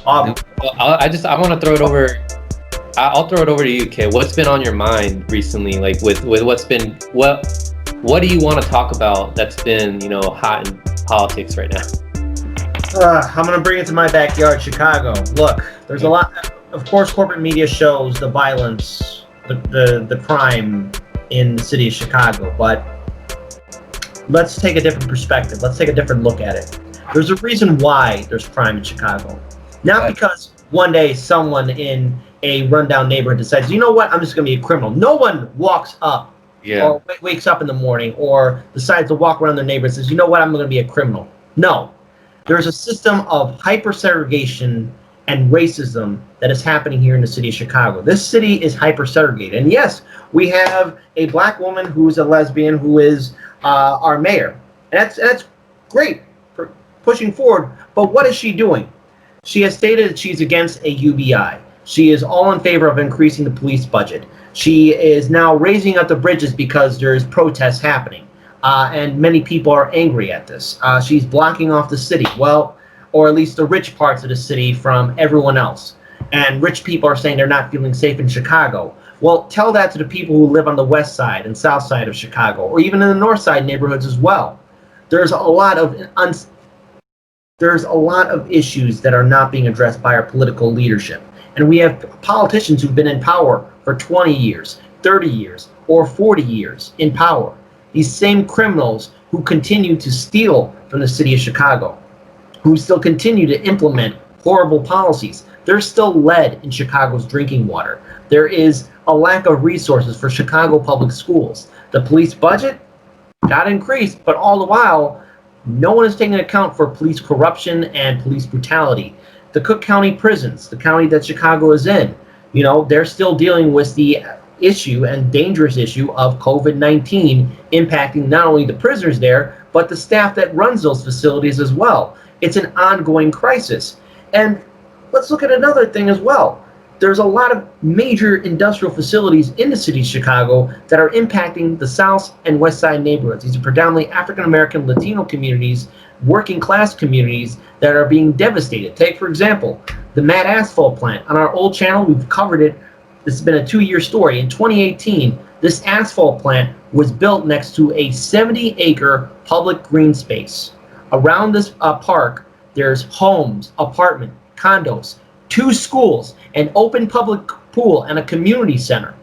Um, I want to throw it over. I'll throw it over to you, Kay. What's been on your mind recently? Like with what do you want to talk about that's been hot in politics right now? I'm gonna bring it to my backyard, Chicago. Look, there's a lot. Of course, corporate media shows the violence, the crime in the city of Chicago. But let's take a different perspective. Let's take a different look at it. There's a reason why there's crime in Chicago. Not because one day someone in a rundown neighborhood decides, you know what, I'm just going to be a criminal. No one walks up or wakes up in the morning or decides to walk around their neighborhood and says, you know what, I'm going to be a criminal. No. There's a system of hyper-segregation and racism that is happening here in the city of Chicago. This city is hyper-segregated. And yes, we have a black woman who's a lesbian who is our mayor. And that's great for pushing forward. But what is she doing? She has stated that she's against a UBI. She is all in favor of increasing the police budget. She is now raising up the bridges because there's protests happening. And many people are angry at this. She's blocking off the city, well, or at least the rich parts of the city from everyone else. And rich people are saying they're not feeling safe in Chicago. Well, tell that to the people who live on the west side and south side of Chicago, or even in the north side neighborhoods as well. There's a lot of issues that are not being addressed by our political leadership. And we have politicians who've been in power for 20 years, 30 years, or 40 years in power. These same criminals who continue to steal from the city of Chicago, who still continue to implement horrible policies. There's still lead in Chicago's drinking water. There is a lack of resources for Chicago public schools. The police budget got increased, but all the while, no one is taking account for police corruption and police brutality. The Cook County prisons, the county that Chicago is in, they're still dealing with the issue and dangerous issue of COVID-19 impacting not only the prisoners there, but the staff that runs those facilities as well. It's an ongoing crisis. And let's look at another thing as well. There's a lot of major industrial facilities in the city of Chicago that are impacting the south and west side neighborhoods. These are predominantly African-American, Latino communities, working class communities that are being devastated. Take, for example, the Matt Asphalt plant. On our old channel, we've covered it. This has been a 2-year story. In 2018, this asphalt plant was built next to a 70-acre public green space. Around this park, there's homes, apartments, condos, 2 schools, an open public pool, and a community center.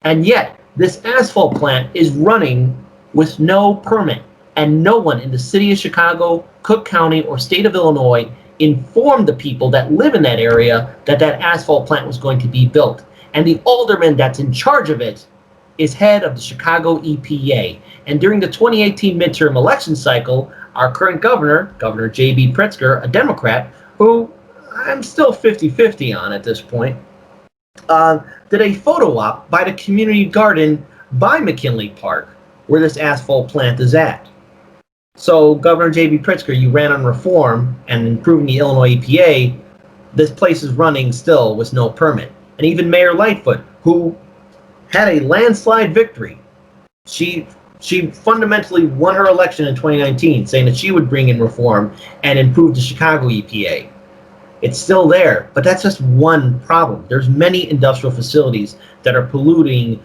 And yet, this asphalt plant is running with no permit, and no one in the city of Chicago, Cook County, or state of Illinois informed the people that live in that area that that asphalt plant was going to be built. And the alderman that's in charge of it is head of the Chicago EPA. And during the 2018 midterm election cycle, our current governor, Governor J.B. Pritzker, a Democrat, who I'm still 50-50 on at this point, did a photo op by the community garden by McKinley Park, where this asphalt plant is at. So, Governor J.B. Pritzker, you ran on reform and improving the Illinois EPA. This place is running still with no permit. And even Mayor Lightfoot, who had a landslide victory, she fundamentally won her election in 2019, saying that she would bring in reform and improve the Chicago EPA. It's still there, but that's just one problem. There's many industrial facilities that are polluting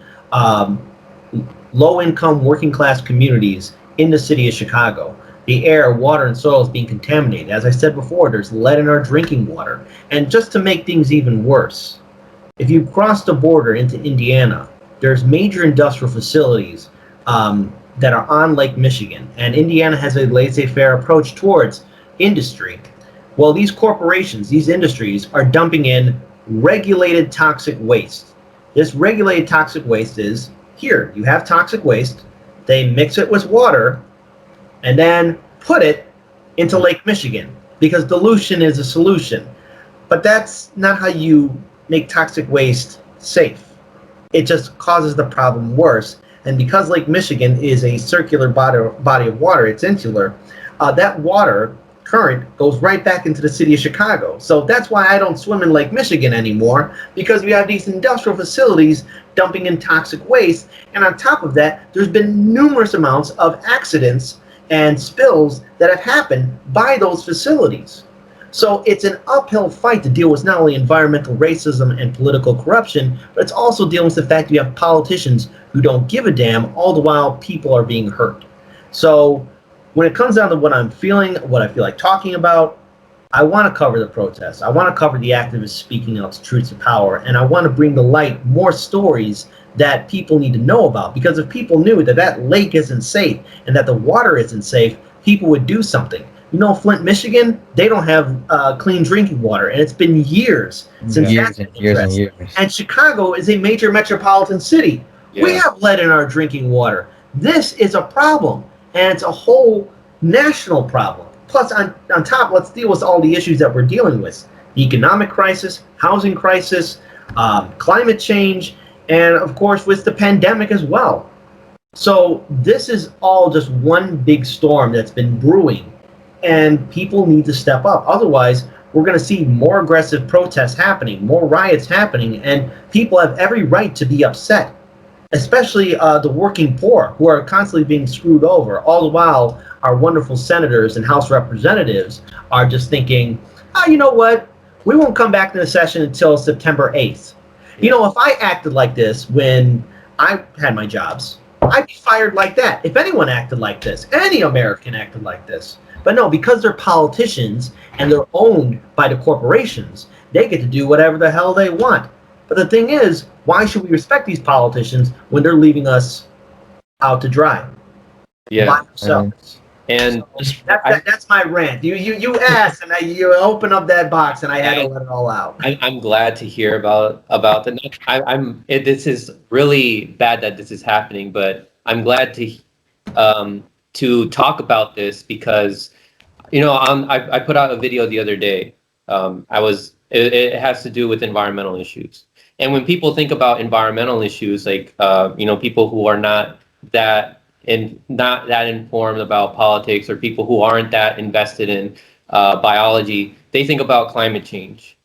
low-income, working-class communities in the city of Chicago. The air, water, and soil is being contaminated. As I said before, there's lead in our drinking water. And just to make things even worse, if you cross the border into Indiana, there's major industrial facilities that are on Lake Michigan, and Indiana has a laissez-faire approach towards industry. Well, these corporations, these industries, are dumping in regulated toxic waste. This regulated toxic waste is, here, you have toxic waste, they mix it with water, and then put it into Lake Michigan, because dilution is a solution. But that's not how you make toxic waste safe. It just causes the problem worse. And because Lake Michigan is a circular body of water, it's insular, that water current goes right back into the city of Chicago. So that's why I don't swim in Lake Michigan anymore, because we have these industrial facilities dumping in toxic waste. And on top of that, there's been numerous amounts of accidents and spills that have happened by those facilities. So it's an uphill fight to deal with not only environmental racism and political corruption, but it's also dealing with the fact that you have politicians who don't give a damn, all the while people are being hurt. So when it comes down to what I'm feeling, what I feel like talking about, I want to cover the protests. I want to cover the activists speaking out truths of power, and I want to bring to light more stories that people need to know about. Because if people knew that that lake isn't safe and that the water isn't safe, people would do something. You know, Flint, Michigan, they don't have clean drinking water, and it's been years since years and years and years. And Chicago is a major metropolitan city. Yeah. We have lead in our drinking water. This is a problem, and it's a whole national problem. Plus, on top, let's deal with all the issues that we're dealing with. The economic crisis, housing crisis, climate change, and of course with the pandemic as well. So this is all just one big storm that's been brewing, and people need to step up. Otherwise, we're going to see more aggressive protests happening, more riots happening, and people have every right to be upset, especially the working poor who are constantly being screwed over, all the while our wonderful senators and House representatives are just thinking, oh, you know what? We won't come back to the session until September 8th. You know, if I acted like this when I had my jobs, I'd be fired like that. If anyone acted like this, any American acted like this. But no, because they're politicians and they're owned by the corporations, they get to do whatever the hell they want. But the thing is, why should we respect these politicians when they're leaving us out to dry? Yeah. By themselves. And that's my rant. You asked, and you open up that box, and I had to let it all out. I'm glad to hear about the. This is really bad that this is happening, but I'm glad to talk about this because, you know, I put out a video the other day. It has to do with environmental issues, and when people think about environmental issues, like you know, people who are not that informed about politics, or people who aren't that invested in biology, they think about climate change.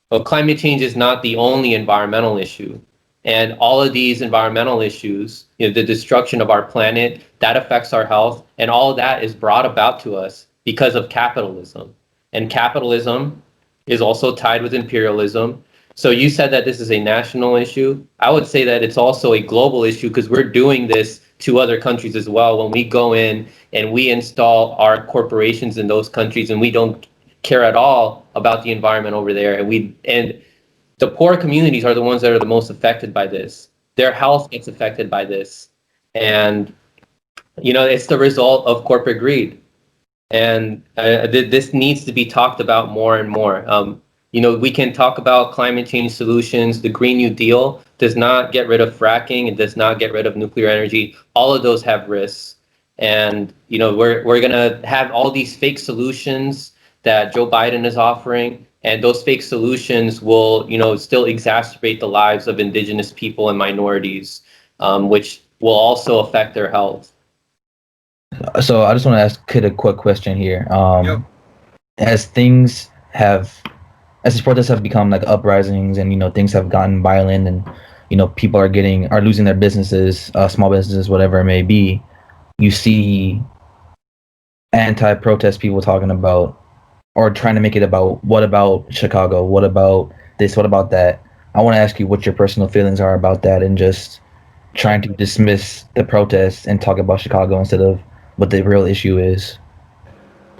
But climate change is not the only environmental issue. And all of these environmental issues, you know, the destruction of our planet, that affects our health. And all of that is brought about to us because of capitalism. And capitalism is also tied with imperialism. So you said that this is a national issue. I would say that it's also a global issue because we're doing this to other countries as well. When we go in and we install our corporations in those countries and we don't care at all about the environment over there, and the poor communities are the ones that are the most affected by this. Their health gets affected by this. And, you know, it's the result of corporate greed. And this needs to be talked about more and more. You know, we can talk about climate change solutions. The Green New Deal does not get rid of fracking. It does not get rid of nuclear energy. All of those have risks. And, you know, we're going to have all these fake solutions that Joe Biden is offering. And those fake solutions will, you know, still exacerbate the lives of indigenous people and minorities, which will also affect their health. So I just want to ask Kid a quick question here. Yep. As these protests have become like uprisings, and you know things have gotten violent, and you know people are losing their businesses, small businesses, whatever it may be, you see anti-protest people talking about or trying to make it about, what about Chicago? What about this? What about that? I want to ask you what your personal feelings are about that, and just trying to dismiss the protests and talk about Chicago instead of what the real issue is.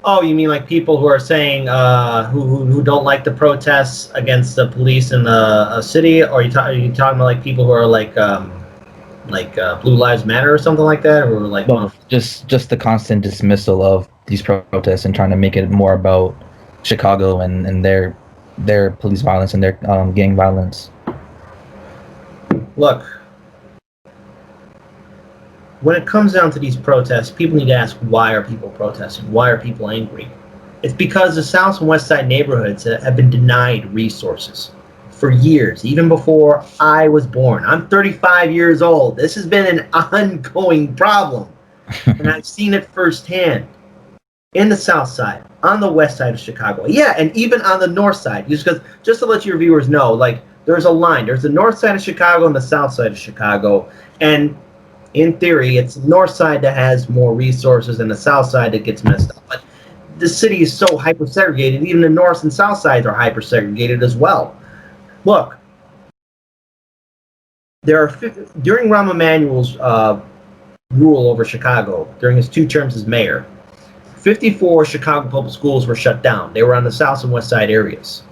Oh, you mean like people who are saying who don't like the protests against the police in the city, or are you talking about like people who are like Blue Lives Matter or something like that, or like just the constant dismissal of these protests and trying to make it more about Chicago and their police violence and their gang violence. Look, when it comes down to these protests, people need to ask, why are people protesting? Why are people angry? It's because the South and West Side neighborhoods have been denied resources for years, even before I was born. I'm 35 years old. This has been an ongoing problem, and I've seen it firsthand in the South Side, on the West Side of Chicago. Yeah, and even on the North Side, just to let your viewers know, like, there's a line. There's the North Side of Chicago and the South Side of Chicago, and in theory, it's the North Side that has more resources and the South Side that gets messed up. But the city is so hyper segregated. Even the north and south sides are hyper segregated as well. Look, during Rahm Emanuel's rule over Chicago, during his 2 terms as mayor, 54 Chicago public schools were shut down. They were on the south and west side areas.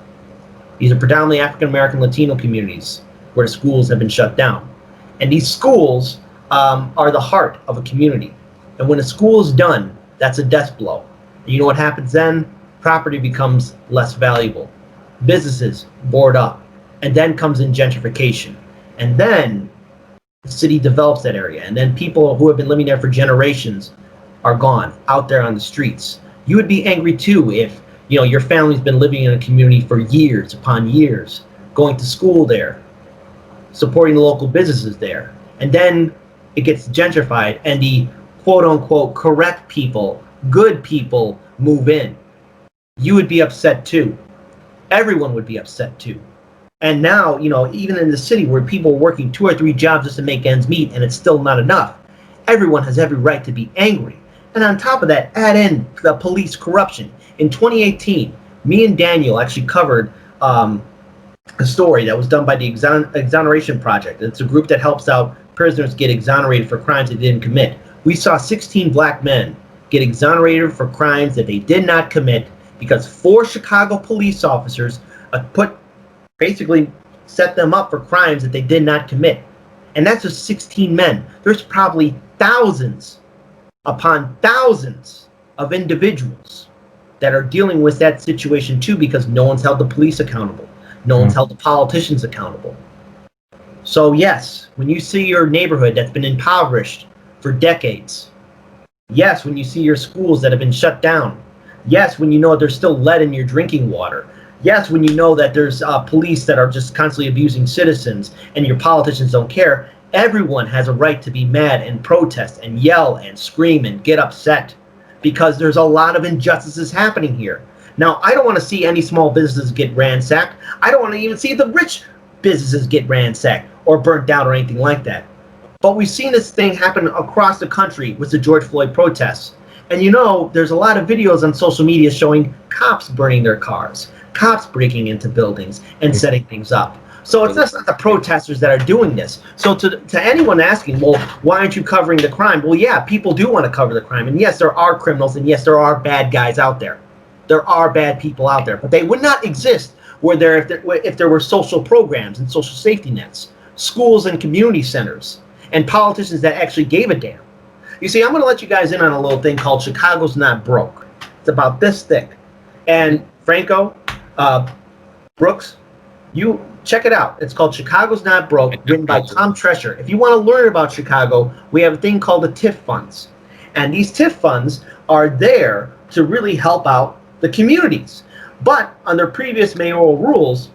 These are predominantly African American Latino communities where the schools have been shut down. And these schools are the heart of a community. And when a school is done, that's a death blow. And you know what happens then? Property becomes less valuable. Businesses board up. And then comes in gentrification. And then the city develops that area. And then people who have been living there for generations are gone, out there on the streets. You would be angry too if, you know, your family's been living in a community for years upon years, going to school there, supporting the local businesses there. And then it gets gentrified and the quote unquote correct people, good people move in. You would be upset too. Everyone would be upset too. And now, you know, even in the city where people are working 2 or 3 jobs just to make ends meet and it's still not enough, everyone has every right to be angry. And on top of that, add in the police corruption. In 2018, me and Daniel actually covered a story that was done by the Exoneration Project. It's a group that helps out prisoners get exonerated for crimes they didn't commit. We saw 16 black men get exonerated for crimes that they did not commit because 4 Chicago police officers basically set them up for crimes that they did not commit. And that's just 16 men. There's probably thousands upon thousands of individuals that are dealing with that situation too, because no one's held the police accountable. No one's held the politicians accountable. So yes, when you see your neighborhood that's been impoverished for decades, yes, when you see your schools that have been shut down, yes, when you know there's still lead in your drinking water, yes, when you know that there's police that are just constantly abusing citizens and your politicians don't care, everyone has a right to be mad and protest and yell and scream and get upset because there's a lot of injustices happening here. Now, I don't want to see any small businesses get ransacked. I don't want to even see the rich businesses get ransacked or burnt down or anything like that. But we've seen this thing happen across the country with the George Floyd protests. And you know, there's a lot of videos on social media showing cops burning their cars, cops breaking into buildings and setting things up. So it's not the protesters that are doing this. So to anyone asking, well, why aren't you covering the crime? Well, yeah, people do want to cover the crime. And yes, there are criminals, and yes, there are bad guys out there. There are bad people out there. But they would not exist if there were social programs and social safety nets, schools and community centers, and politicians that actually gave a damn. You see, I'm going to let you guys in on a little thing called Chicago's Not Broke. It's about this thick. And Franco, Brooks, you check it out. It's called Chicago's Not Broke, written by Tom Tresher. If you want to learn about Chicago, we have a thing called the TIF funds. And these TIF funds are there to really help out the communities. But under previous mayoral rulers,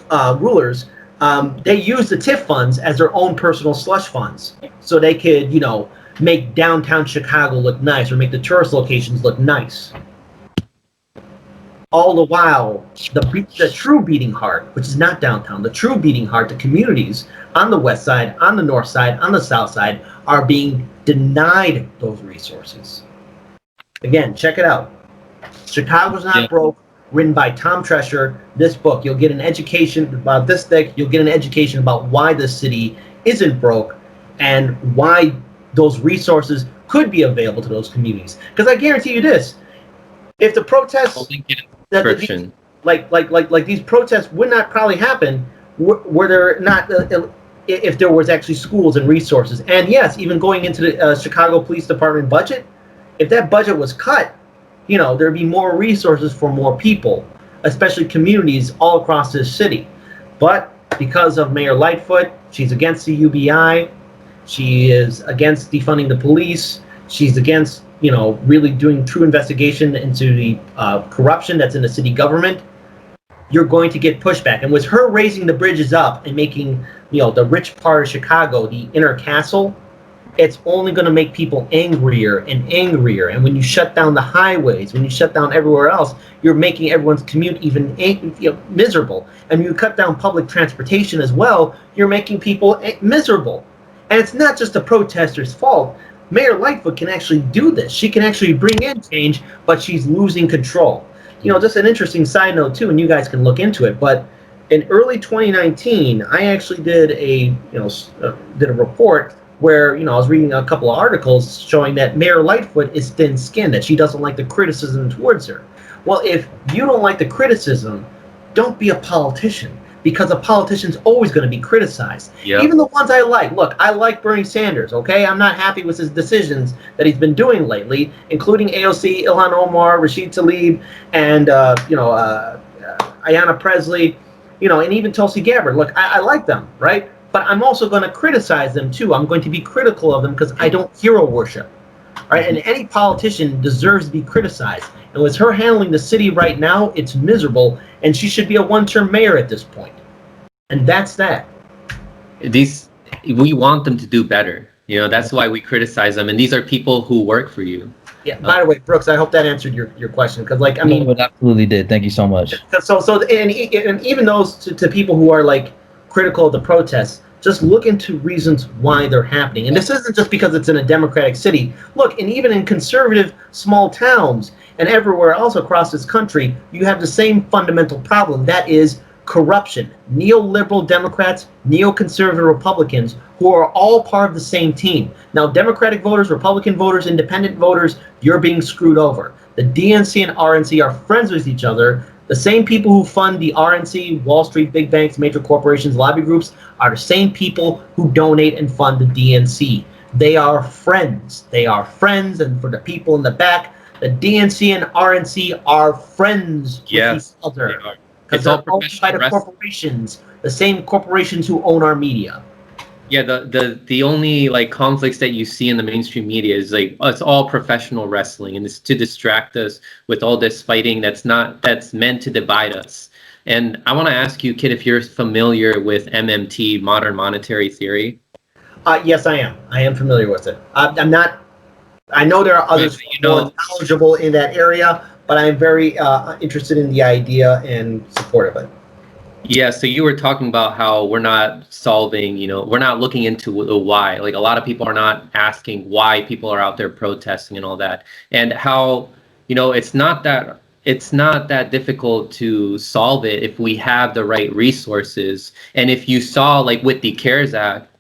they use the TIF funds as their own personal slush funds. So they could, you know, make downtown Chicago look nice or make the tourist locations look nice. All the while, the true beating heart, which is not downtown, the true beating heart, the communities on the west side, on the north side, on the south side, are being denied those resources. Again, check it out. Chicago's Not Broke, written by Tom Tresher. This book, you'll get an education about this thick. You'll get an education about why the city isn't broke and why those resources could be available to those communities. Because I guarantee you this: if the protests, like these protests would not probably happen were there not if there was actually schools and resources. And yes, even going into the Chicago Police Department budget, if that budget was cut, you know, there'd be more resources for more people, especially communities all across this city. But because of Mayor Lightfoot, she's against the UBI. She is against defunding the police. She's against, you know, really doing true investigation into the corruption that's in the city government. You're going to get pushback. And with her raising the bridges up and making, you know, the rich part of Chicago the inner castle, it's only going to make people angrier and angrier. And when you shut down the highways, when you shut down everywhere else, you're making everyone's commute even miserable. And you cut down public transportation as well, you're making people miserable. And it's not just the protesters' fault. Mayor Lightfoot can actually do this. She can actually bring in change, but she's losing control. Just an interesting side note too, and you guys can look into it. But in early 2019, I actually did a report where I was reading a couple of articles showing that Mayor Lightfoot is thin-skinned, that she doesn't like the criticism towards her. Well, if you don't like the criticism, don't be a politician, because a politician's always going to be criticized. Yep. Even the ones I like. Look, I like Bernie Sanders, okay? I'm not happy with his decisions that he's been doing lately, including AOC, Ilhan Omar, Rashid Tlaib, and Ayanna Presley, and even Tulsi Gabbard. Look, I like them, right? But I'm also going to criticize them too. I'm going to be critical of them because I don't hero worship, right? And any politician deserves to be criticized. And with her handling the city right now, it's miserable, and she should be a one-term mayor at this point. And that's that. We want them to do better. That's why we criticize them. And these are people who work for you. Yeah. By the way, Brooks, I hope that answered your question, because No, it absolutely did. Thank you so much. And even those to people who are like critical of the protests, just look into reasons why they're happening. And this isn't just because it's in a democratic city. Look, and even in conservative small towns and everywhere else across this country, you have the same fundamental problem. That is corruption. Neoliberal Democrats, neoconservative Republicans, who are all part of the same team. Now, Democratic voters, Republican voters, independent voters, you're being screwed over. The DNC and RNC are friends with each other. The same people who fund the RNC, Wall Street, big banks, major corporations, lobby groups, are the same people who donate and fund the DNC. They are friends. They are friends, and for the people in the back, the DNC and RNC are friends with each other. Because they're owned by the corporations, the same corporations who own our media. Yeah, the only conflicts that you see in the mainstream media is it's all professional wrestling, and it's to distract us with all this fighting that's meant to divide us. And I want to ask you, Kid, if you're familiar with MMT, modern monetary theory. Yes, I am. I am familiar with it. I'm not. I know there are others more knowledgeable in that area, but I am very interested in the idea and support of it. Yeah, so you were talking about how we're not solving, we're not looking into the why. Like, a lot of people are not asking why people are out there protesting and all that, and how it's not that difficult to solve it if we have the right resources. And if you saw, with the CARES Act,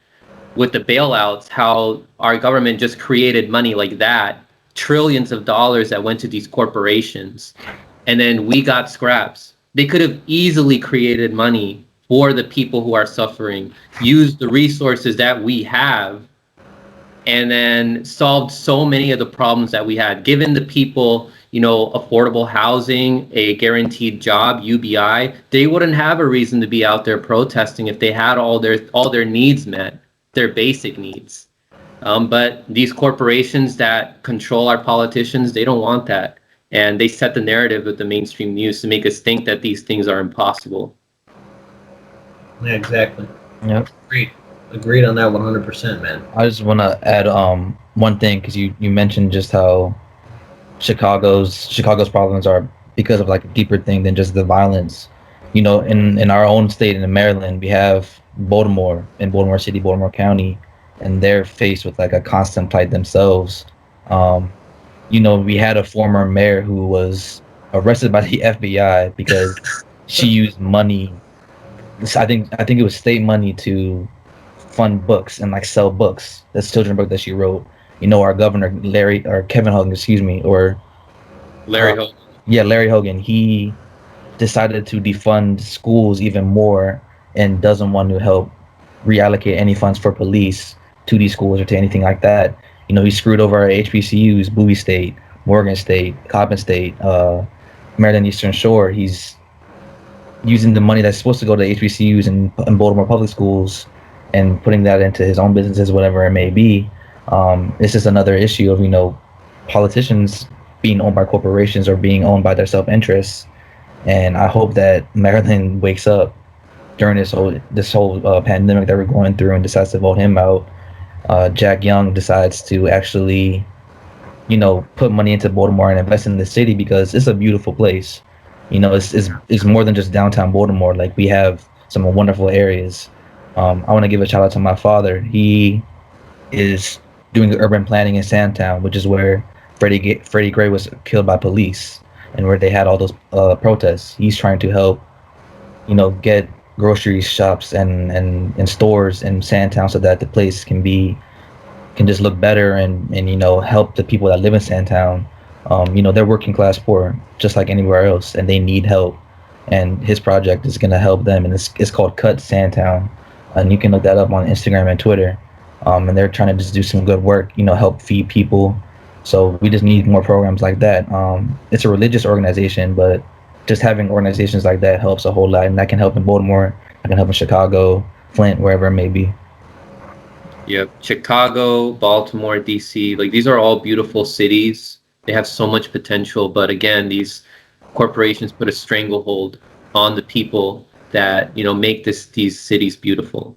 with the bailouts, how our government just created money like that, trillions of dollars that went to these corporations, and then we got scraps. They could have easily created money for the people who are suffering, used the resources that we have, and then solved so many of the problems that we had. Given the people, affordable housing, a guaranteed job, UBI, they wouldn't have a reason to be out there protesting if they had all their needs met, their basic needs. But these corporations that control our politicians, they don't want that. And they set the narrative with the mainstream news to make us think that these things are impossible. Yeah, exactly. Yep. Agreed on that 100%, man. I just want to add one thing, because you mentioned just how Chicago's problems are because of a deeper thing than just the violence. In our own state, in Maryland, we have Baltimore City, Baltimore County, and they're faced with a constant fight themselves. We had a former mayor who was arrested by the FBI because she used money. I think it was state money to fund books and sell books. That's children's book that she wrote. Our governor Kevin Hogan, Larry Hogan. Yeah, Larry Hogan. He decided to defund schools even more and doesn't want to help reallocate any funds for police to these schools or to anything like that. He screwed over our HBCUs, Bowie State, Morgan State, Coppin State, Maryland Eastern Shore. He's using the money that's supposed to go to HBCUs and Baltimore public schools and putting that into his own businesses, whatever it may be. It's just another issue of, politicians being owned by corporations or being owned by their self-interests. And I hope that Maryland wakes up during this whole pandemic that we're going through and decides to vote him out. Jack Young decides to actually, put money into Baltimore and invest in the city, because it's a beautiful place. It's more than just downtown Baltimore. We have some wonderful areas. I want to give a shout out to my father. He is doing urban planning in Sandtown, which is where Freddie Gray was killed by police, and where they had all those protests. He's trying to help, get grocery shops and stores in Sandtown so that the place can just look better and help the people that live in Sandtown. They're working class poor just like anywhere else, and they need help. And his project is gonna help them, and it's called Cut Sandtown, and you can look that up on Instagram and Twitter. And they're trying to just do some good work, help feed people. So we just need more programs like that. It's a religious organization, but just having organizations like that helps a whole lot, and that can help in Baltimore, that can help in Chicago, Flint, wherever it may be. Yeah, Chicago, Baltimore, DC, like these are all beautiful cities. They have so much potential, but again, these corporations put a stranglehold on the people that make these cities beautiful.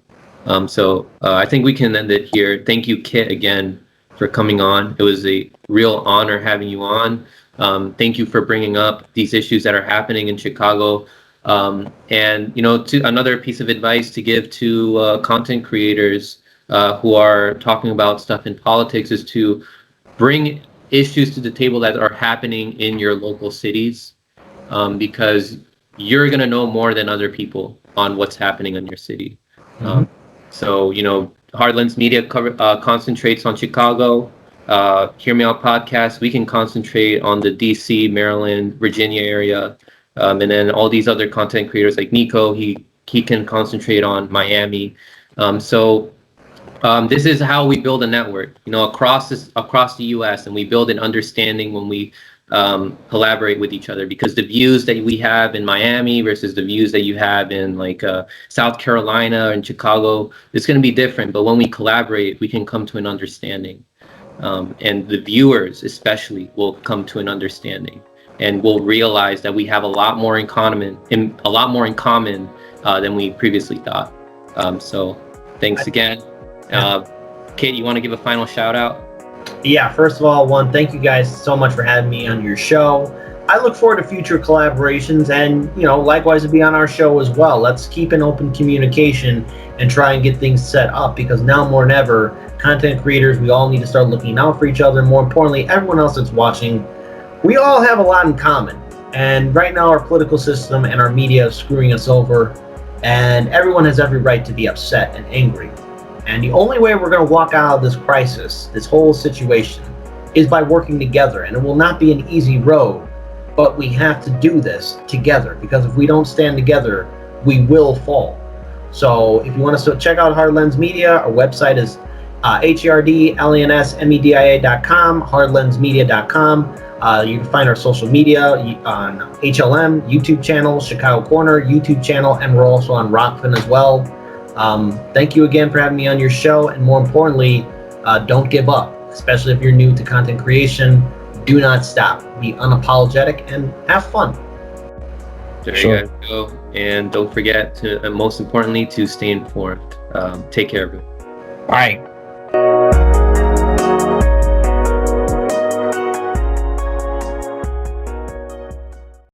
So I think we can end it here. Thank you, Kit, again for coming on. It was a real honor having you on. Thank you for bringing up these issues that are happening in Chicago. And to another piece of advice to give to content creators who are talking about stuff in politics is to bring issues to the table that are happening in your local cities, because you're going to know more than other people on what's happening in your city. So Hardlands Media concentrates on Chicago. Hear Me Out podcast, we can concentrate on the DC, Maryland, Virginia area. And then all these other content creators like Nico, he can concentrate on Miami. This is how we build a network, across the U.S., and we build an understanding when we collaborate with each other, because the views that we have in Miami versus the views that you have in South Carolina and Chicago, it's going to be different. But when we collaborate, we can come to an understanding, and the viewers especially will come to an understanding, and we'll realize that we have a lot more in common than we previously thought. So thanks again. Kate, you want to give a final shout out? Yeah, first of all, thank you guys so much for having me on your show. I look forward to future collaborations, and likewise to be on our show as well. Let's keep an open communication and try and get things set up, because now more than ever, content creators, we all need to start looking out for each other. More importantly, everyone else that's watching, we all have a lot in common. And right now our political system and our media is screwing us over, and everyone has every right to be upset and angry. And the only way we're going to walk out of this crisis, this whole situation, is by working together. And it will not be an easy road, but we have to do this together, because if we don't stand together, we will fall. So if you want to check out Hardlands Media, our website is hardlensmedia.com, hardlensmedia.com. You can find our social media on HLM, YouTube channel, Chicago Corner, YouTube channel, and we're also on Rockfin as well. Thank you again for having me on your show, and more importantly, don't give up, especially if you're new to content creation. Do not stop. Be unapologetic and have fun. There you guys go. And don't forget to, and most importantly, to stay informed. Take care, everyone. All right.